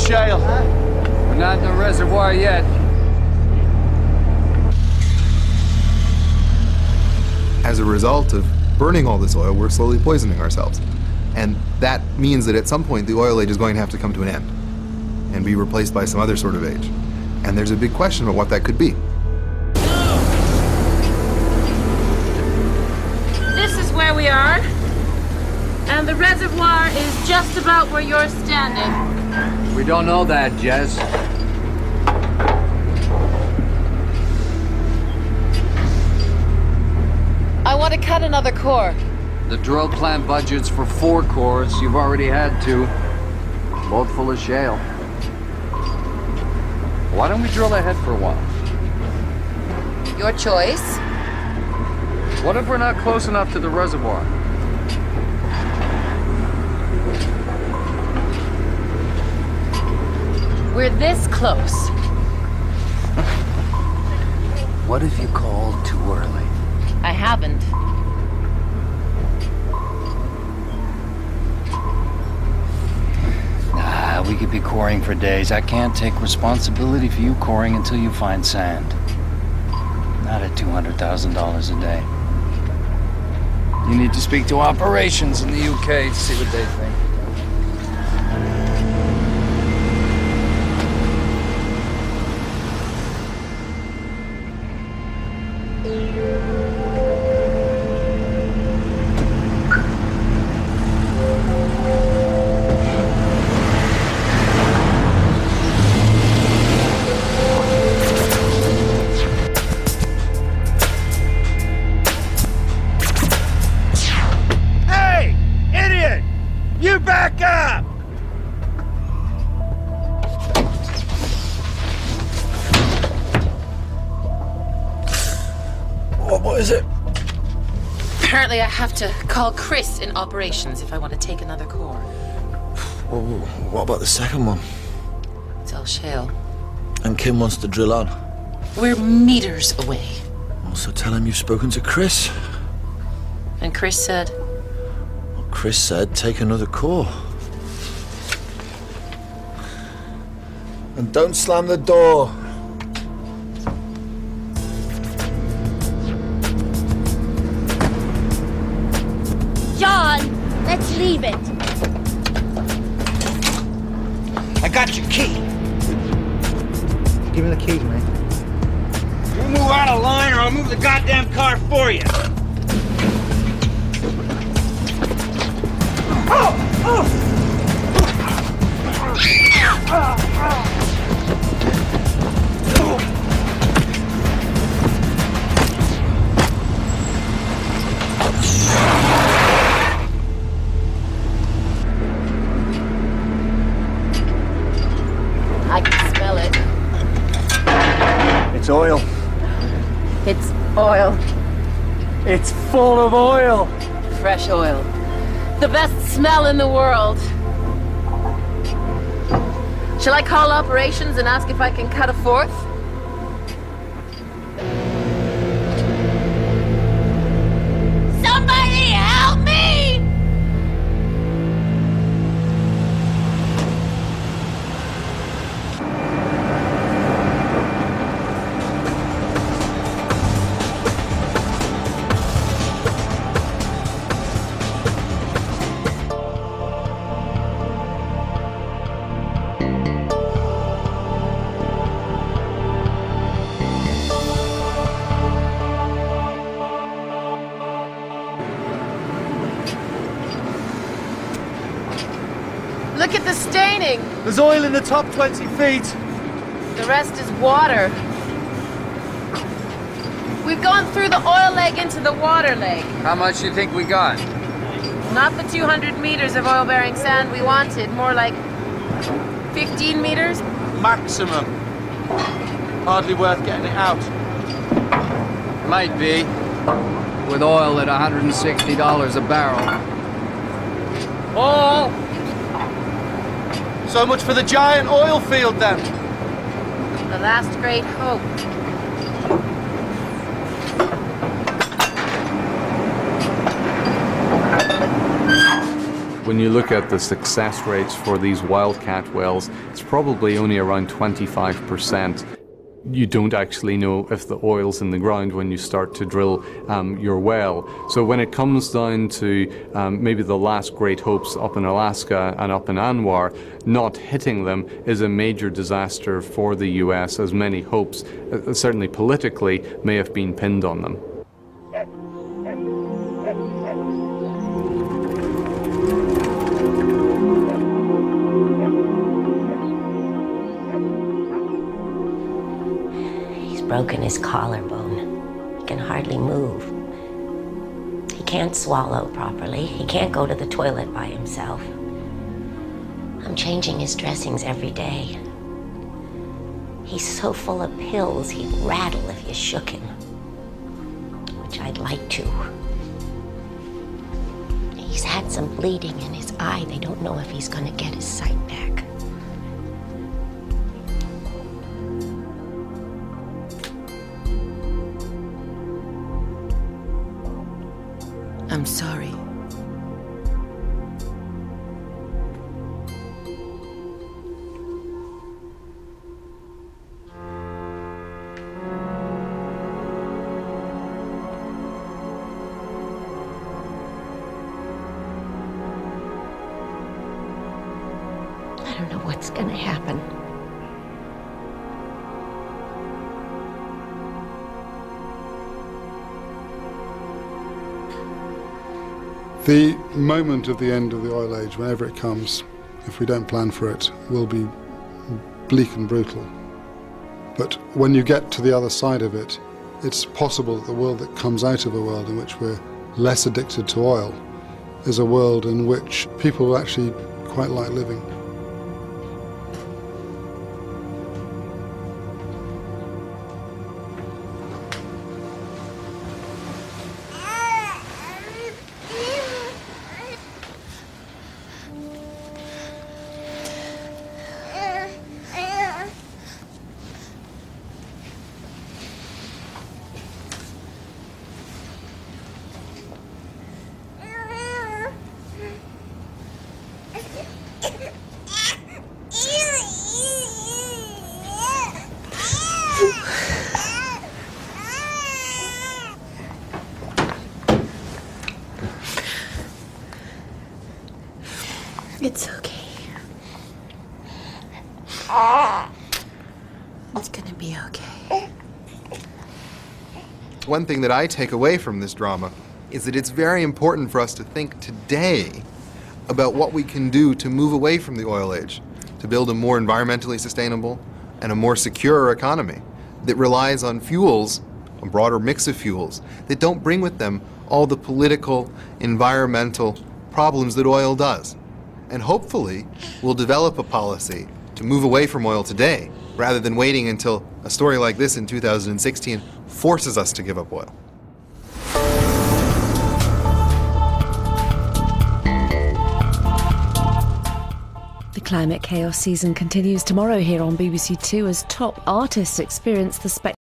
shale. We're not in the reservoir yet. As a result of burning all this oil, we're slowly poisoning ourselves. And that means that at some point the oil age is going to have to come to an end and be replaced by some other sort of age. And there's a big question about what that could be. This is where we are. And the reservoir is just about where you're standing. We don't know that, Jez. I want to cut another core. The drill plant budget's for 4 cores. You've already had 2. Both full of shale. Why don't we drill ahead for a while? Your choice. What if we're not close enough to the reservoir? We're this close. What if you called too early? I haven't. Nah, we could be coring for days. I can't take responsibility for you coring until you find sand. Not at $200,000 a day. You need to speak to operations in the UK to see what they think. What is it? Apparently I have to call Chris in operations if I want to take another core. Well, what about the second one? It's all shale. And Kim wants to drill on. We're meters away. Also tell him you've spoken to Chris. And Chris said? Well, Chris said take another core. And don't slam the door. John, let's leave it. I got your key. Give me the keys, man. You move out of line or I'll move the goddamn car for you. I can smell it. It's oil. It's oil. It's full of oil. Fresh oil. The best smell in the world. Shall I call operations and ask if I can cut a 4th? Somebody help me! Look at the staining. There's oil in the top 20 feet. The rest is water. We've gone through the oil leg into the water leg. How much do you think we got? Not the 200 meters of oil-bearing sand we wanted, more like 15 meters. Maximum. Hardly worth getting it out. Might be. With oil at $160 a barrel. Oh! So much for the giant oil field then. The last great hope. When you look at the success rates for these wildcat wells, it's probably only around 25%. You don't actually know if the oil's in the ground when you start to drill your well. So when it comes down to maybe the last great hopes up in Alaska and up in Anwar, not hitting them is a major disaster for the US, as many hopes, certainly politically, may have been pinned on them. Broken his collarbone. He can hardly move. He can't swallow properly. He can't go to the toilet by himself. I'm changing his dressings every day. He's so full of pills, he'd rattle if you shook him, which I'd like to. He's had some bleeding in his eye. They don't know if he's gonna get his sight back. I'm sorry. I don't know what's gonna happen. The moment of the end of the oil age, whenever it comes, if we don't plan for it, will be bleak and brutal. But when you get to the other side of it, it's possible that the world that comes out of a world in which we're less addicted to oil is a world in which people will actually quite like living. It's okay. It's gonna be okay. One thing that I take away from this drama is that it's very important for us to think today about what we can do to move away from the oil age, to build a more environmentally sustainable and a more secure economy that relies on fuels, a broader mix of fuels, that don't bring with them all the political, environmental problems that oil does. And hopefully, we'll develop a policy to move away from oil today, rather than waiting until a story like this in 2016 forces us to give up oil. The Climate Chaos season continues tomorrow here on BBC Two as top artists experience the spectacle